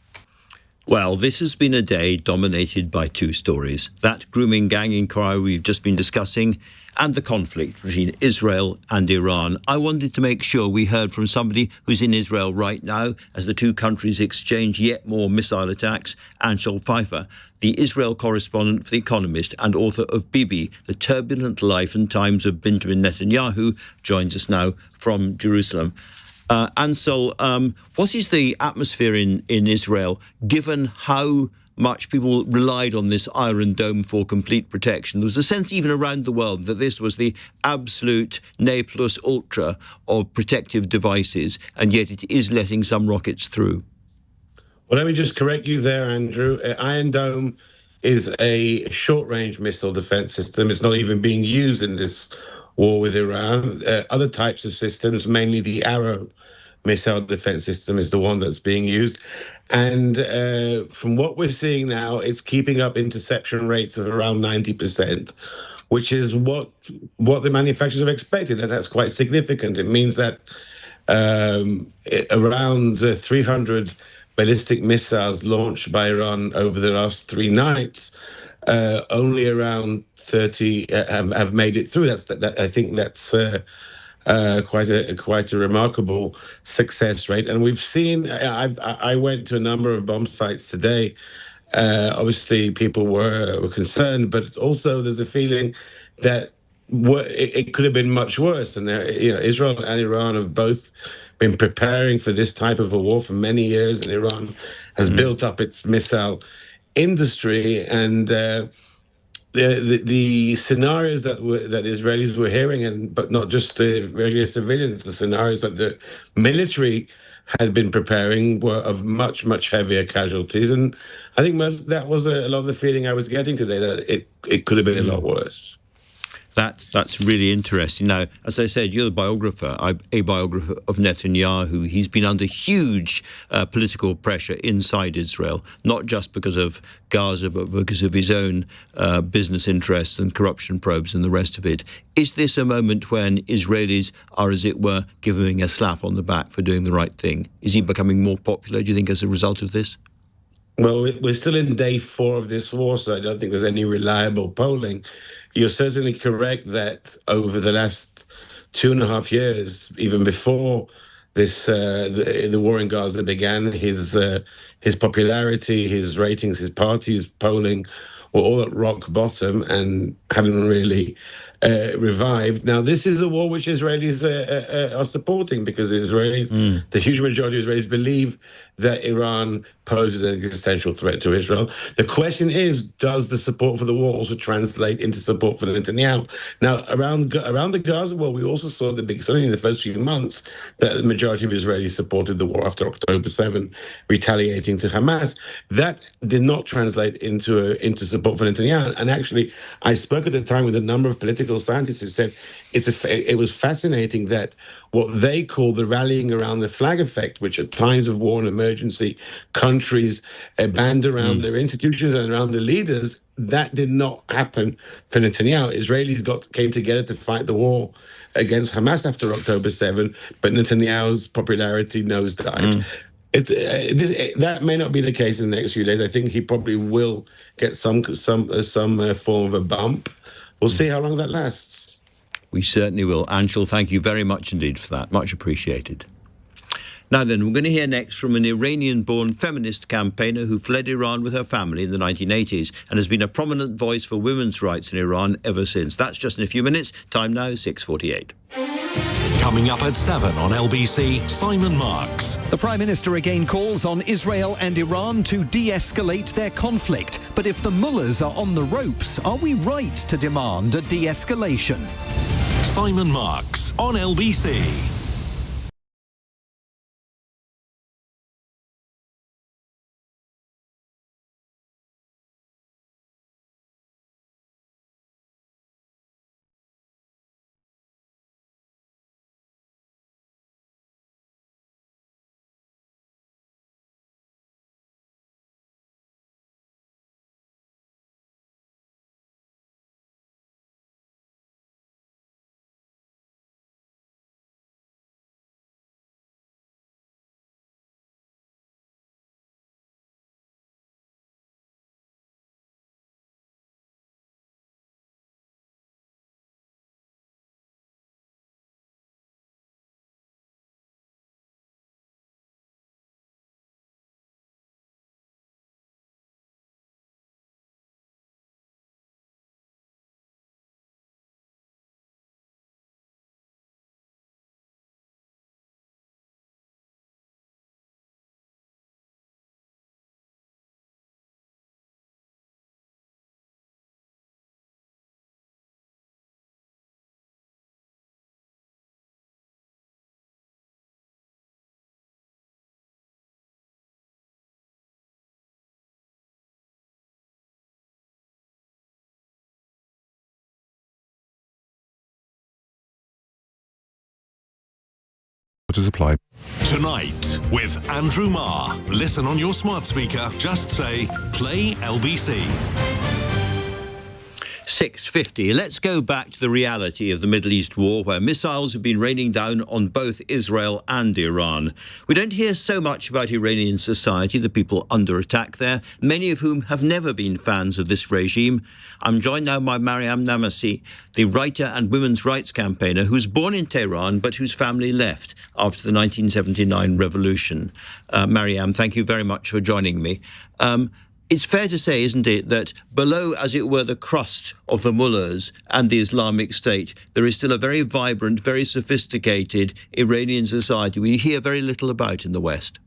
Well, this has been a day dominated by two stories. That grooming gang inquiry we've just been discussing and the conflict between Israel and Iran. I wanted to make sure we heard from somebody who's in Israel right now as the two countries exchange yet more missile attacks. Anshel Pfeiffer, the Israel correspondent for The Economist and author of Bibi, The Turbulent Life and Times of Benjamin Netanyahu, joins us now from Jerusalem. Ansel, what is the atmosphere in Israel, given how much people relied on this Iron Dome for complete protection? There was a sense even around the world that this was the absolute ne plus ultra of protective devices, and yet it is letting some rockets through. Well, let me just correct you there, Andrew. Iron Dome is a short-range missile defense system. It's not even being used in this war with Iran. Other types of systems, mainly the Arrow missile defense system, is the one that's being used. And from what we're seeing now, it's keeping up interception rates of around 90%, which is what the manufacturers have expected, and that's quite significant. It means that around 300 ballistic missiles launched by Iran over the last 3 nights, only around 30 have made it through. I think that's quite a remarkable success rate. And we've seen. I went to a number of bomb sites today. Obviously, people were concerned, but also there's a feeling that it could have been much worse. And Israel and Iran have both been preparing for this type of a war for many years, and Iran has built up its missile industry, and the scenarios that Israelis were hearing, but not just regular civilians, the scenarios that the military had been preparing were of much, much heavier casualties. And I think that was a lot of the feeling I was getting today, that it could have been a lot worse. That's really interesting. Now, as I said, you're a biographer of Netanyahu. He's been under huge political pressure inside Israel, not just because of Gaza, but because of his own business interests and corruption probes and the rest of it. Is this a moment when Israelis are, as it were, giving him a slap on the back for doing the right thing? Is he becoming more popular, do you think, as a result of this? Well, we're still in day 4 of this war, so I don't think there's any reliable polling. You're certainly correct that over the last 2.5 years, even before this, the war in Gaza began, his popularity, his ratings, his party's polling were all at rock bottom and haven't really revived. Now, this is a war which Israelis are supporting, because the huge majority of Israelis believe that Iran poses an existential threat to Israel. The question is, does the support for the war also translate into support for Netanyahu? Now, around the Gaza war, we also saw certainly in the first few months, that the majority of Israelis supported the war after October 7, retaliating to Hamas. That did not translate into support for Netanyahu. And actually, I spoke at the time with a number of political scientists who said it was fascinating that what they call the rallying around the flag effect, which at times of war and emergency, countries band around their institutions and around the leaders, that did not happen for Netanyahu. Israelis came together to fight the war against Hamas after October 7, but Netanyahu's popularity nosedived. That may not be the case in the next few days. I think he probably will get some form of a bump. We'll see how long that lasts. We certainly will. Anshel, thank you very much indeed for that. Much appreciated. Now then, we're going to hear next from an Iranian-born feminist campaigner who fled Iran with her family in the 1980s and has been a prominent voice for women's rights in Iran ever since. That's just in a few minutes. Time now, 6:48. Coming up at 7 on LBC, Simon Marks. The Prime Minister again calls on Israel and Iran to de-escalate their conflict. But if the mullahs are on the ropes, are we right to demand a de-escalation? Simon Marks on LBC. apply. Tonight with Andrew Marr. Listen on your smart speaker. Just say, play LBC. 6:50. Let's go back to the reality of the Middle East war, where missiles have been raining down on both Israel and Iran. We don't hear so much about Iranian society, the people under attack there, many of whom have never been fans of this regime. I'm joined now by Maryam Namazie, the writer and women's rights campaigner who was born in Tehran but whose family left after the 1979 revolution. Maryam, thank you very much for joining me. It's fair to say, isn't it, that below, as it were, the crust of the mullahs and the Islamic State, there is still a very vibrant, very sophisticated Iranian society we hear very little about in the West?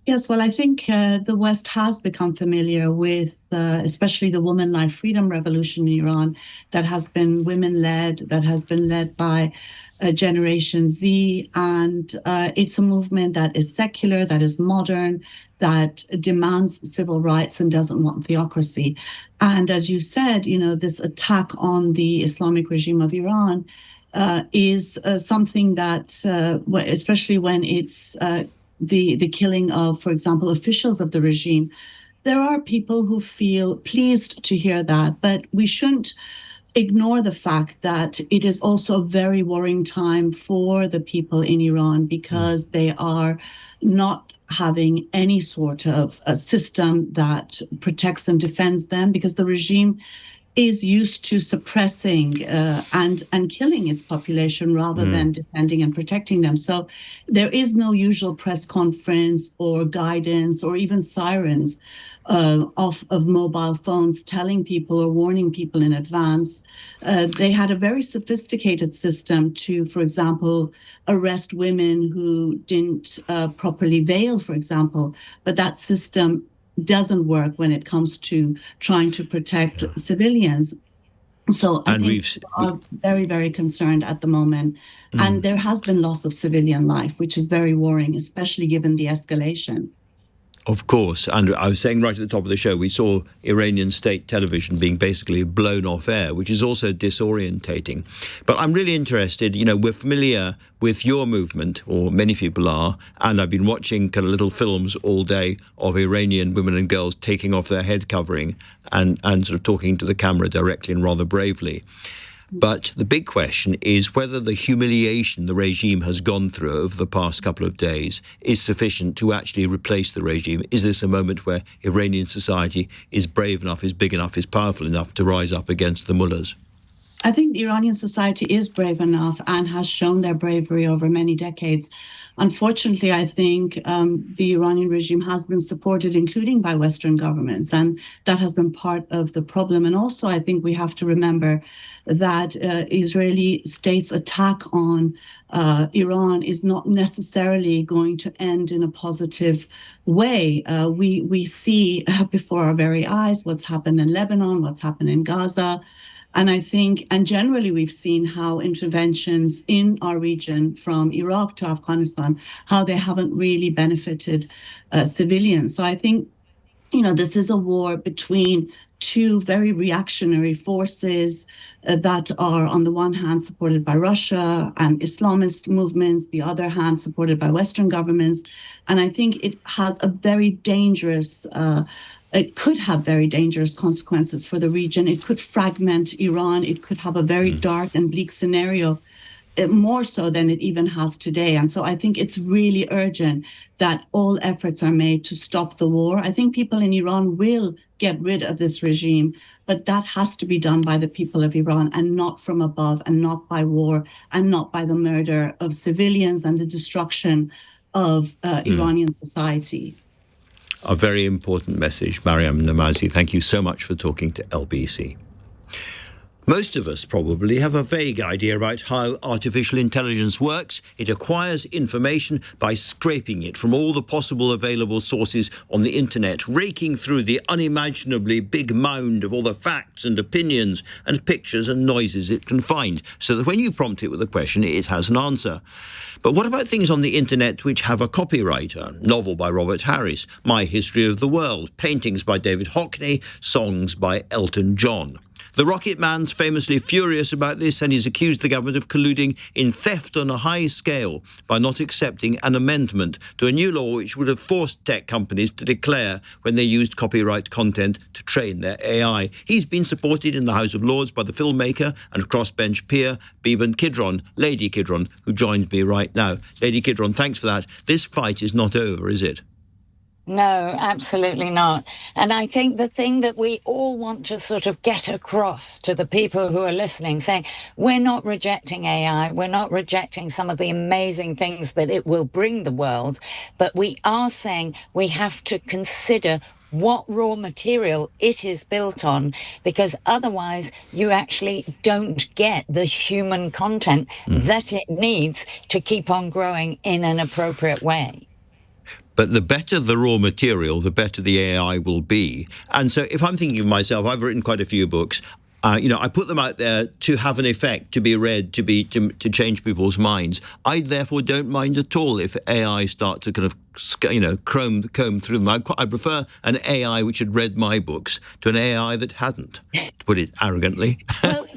Yes, well, I think the West has become familiar with especially the Woman Life Freedom Revolution in Iran that has been women-led, that has been led by Generation Z, and it's a movement that is secular, that is modern, that demands civil rights and doesn't want theocracy. And as you said, this attack on the Islamic regime of Iran is something that, especially when it's the killing of, for example, officials of the regime, there are people who feel pleased to hear that, but we shouldn't ignore the fact that it is also a very worrying time for the people in Iran because they are not having any sort of a system that protects and defends them, because the regime is used to suppressing and killing its population rather than defending and protecting them. So there is no usual press conference or guidance or even sirens of mobile phones telling people or warning people in advance. They had a very sophisticated system to, for example, arrest women who didn't properly veil, for example, but that system doesn't work when it comes to trying to protect civilians. So I think we are very, very concerned at the moment. And there has been loss of civilian life, which is very worrying, especially given the escalation. Of course, and I was saying right at the top of the show, we saw Iranian state television being basically blown off air, which is also disorientating. But I'm really interested, we're familiar with your movement, or many people are, and I've been watching kind of little films all day of Iranian women and girls taking off their head covering and sort of talking to the camera directly and rather bravely. But the big question is whether the humiliation the regime has gone through over the past couple of days is sufficient to actually replace the regime. Is this a moment where Iranian society is brave enough, is big enough, is powerful enough to rise up against the mullahs? I think Iranian society is brave enough and has shown their bravery over many decades. Unfortunately, I think the Iranian regime has been supported, including by Western governments, and that has been part of the problem. And also, I think we have to remember that Israeli state's attack on Iran is not necessarily going to end in a positive way. We see before our very eyes what's happened in Lebanon, what's happened in Gaza. And I think, and generally we've seen how interventions in our region from Iraq to Afghanistan, how they haven't really benefited civilians. So I think, this is a war between two very reactionary forces that are on the one hand supported by Russia and Islamist movements, the other hand supported by Western governments. And I think it has a very dangerous it could have very dangerous consequences for the region. It could fragment Iran. It could have a very dark and bleak scenario, more so than it even has today. And so I think it's really urgent that all efforts are made to stop the war. I think people in Iran will get rid of this regime, but that has to be done by the people of Iran and not from above, and not by war, and not by the murder of civilians and the destruction of Iranian society. A very important message, Maryam Namazie. Thank you so much for talking to LBC. Most of us probably have a vague idea about how artificial intelligence works. It acquires information by scraping it from all the possible available sources on the internet, raking through the unimaginably big mound of all the facts and opinions and pictures and noises it can find, so that when you prompt it with a question, it has an answer. But what about things on the internet which have a copyright? A novel by Robert Harris, My History of the World, paintings by David Hockney, songs by Elton John. The Rocket Man's famously furious about this, and he's accused the government of colluding in theft on a high scale by not accepting an amendment to a new law which would have forced tech companies to declare when they used copyright content to train their AI. He's been supported in the House of Lords by the filmmaker and crossbench peer Beeban Kidron, Lady Kidron, who joins me right now. Lady Kidron, thanks for that. This fight is not over, is it? No, absolutely not. And I think the thing that we all want to sort of get across to the people who are listening, saying, we're not rejecting AI, we're not rejecting some of the amazing things that it will bring the world, but we are saying we have to consider what raw material it is built on, because otherwise you actually don't get the human content that it needs to keep on growing in an appropriate way. But the better the raw material, the better the AI will be. And so if I'm thinking of myself, I've written quite a few books. I put them out there to have an effect, to be read, to change people's minds. I therefore don't mind at all if AI start to kind of, comb through them. I prefer an AI which had read my books to an AI that hadn't, to put it arrogantly. Well,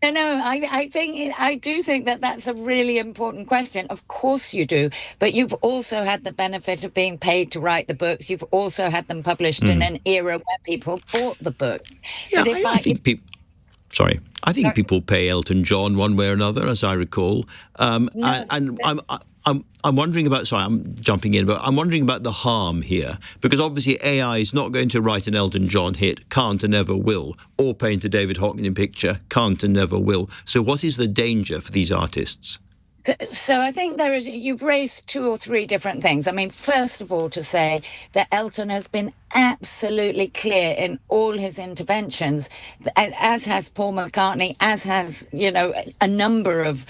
No, I do think that that's a really important question. Of course you do, but you've also had the benefit of being paid to write the books. You've also had them published in an era where people bought the books. Yeah, I think people. Sorry, I think people pay Elton John one way or another, as I recall. I'm wondering about. Sorry, I'm jumping in, but I'm wondering about the harm here, because obviously AI is not going to write an Elton John hit, can't and never will, or paint a David Hockney picture, can't and never will. So, what is the danger for these artists? So I think you've raised two or three different things. I mean, first of all, to say that Elton has been absolutely clear in all his interventions, as has Paul McCartney, as has, a number of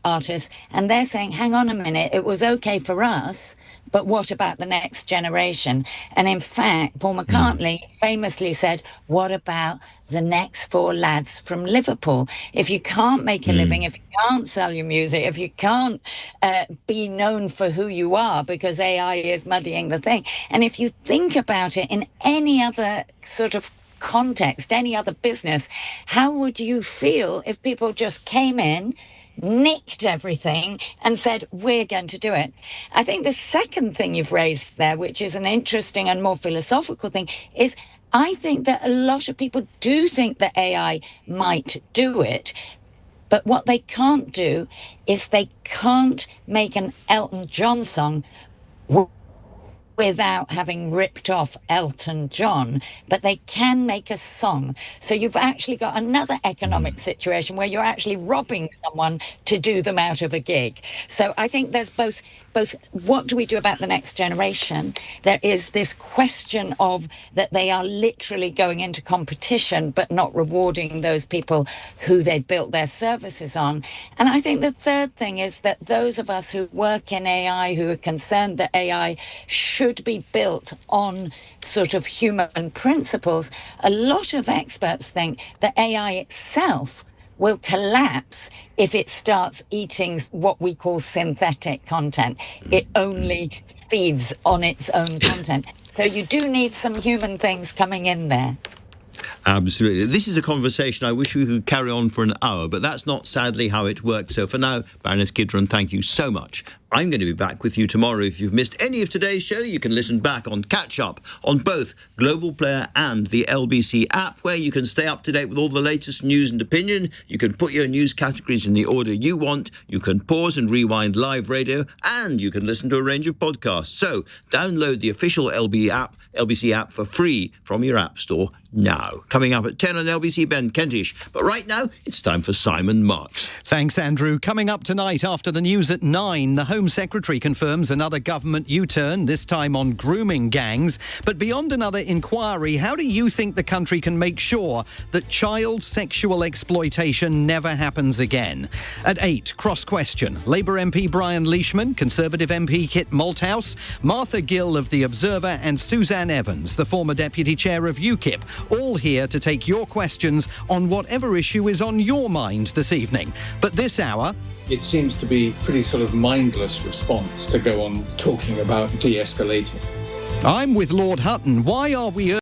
artists. And they're saying, hang on a minute, it was okay for us, but what about the next generation? And in fact, Paul McCartney famously said, what about the next four lads from Liverpool? If you can't make a living, if you can't sell your music, if you can't be known for who you are because AI is muddying the thing. And if you think about it in any other sort of context, any other business, how would you feel if people just came in, nicked everything and said, we're going to do it? I think the second thing you've raised there, which is an interesting and more philosophical thing, is I think that a lot of people do think that AI might do it, but what they can't do is they can't make an Elton John song without having ripped off Elton John, but they can make a song. So you've actually got another economic situation where you're actually robbing someone to do them out of a gig. So I think there's both what do we do about the next generation? There is this question of that they are literally going into competition but not rewarding those people who they've built their services on. And I think the third thing is that those of us who work in AI, who are concerned that AI should be built on sort of human principles, a lot of experts think that AI itself will collapse if it starts eating what we call synthetic content. It only feeds on its own content. So you do need some human things coming in there. Absolutely. This is a conversation I wish we could carry on for an hour, but that's not sadly how it works. So for now, Baroness Kidron, thank you so much. I'm going to be back with you tomorrow. If you've missed any of today's show, you can listen back on Catch Up on both Global Player and the LBC app, where you can stay up to date with all the latest news and opinion. You can put your news categories in the order you want. You can pause and rewind live radio, and you can listen to a range of podcasts. So download the official LBC app for free from your app store now. Coming up at 10 on LBC, Ben Kentish. But right now, it's time for Simon Marks. Thanks, Andrew. Coming up tonight after the news at 9, the Home Secretary confirms another government U-turn, this time on grooming gangs. But beyond another inquiry, how do you think the country can make sure that child sexual exploitation never happens again? At 8, Cross Question. Labour MP Brian Leishman, Conservative MP Kit Malthouse, Martha Gill of The Observer and Suzanne Evans, the former Deputy Chair of UKIP, all here to take your questions on whatever issue is on your mind this evening. But this hour, it seems to be pretty sort of mindless response to go on talking about de-escalating. I'm with Lord Hutton. Why are we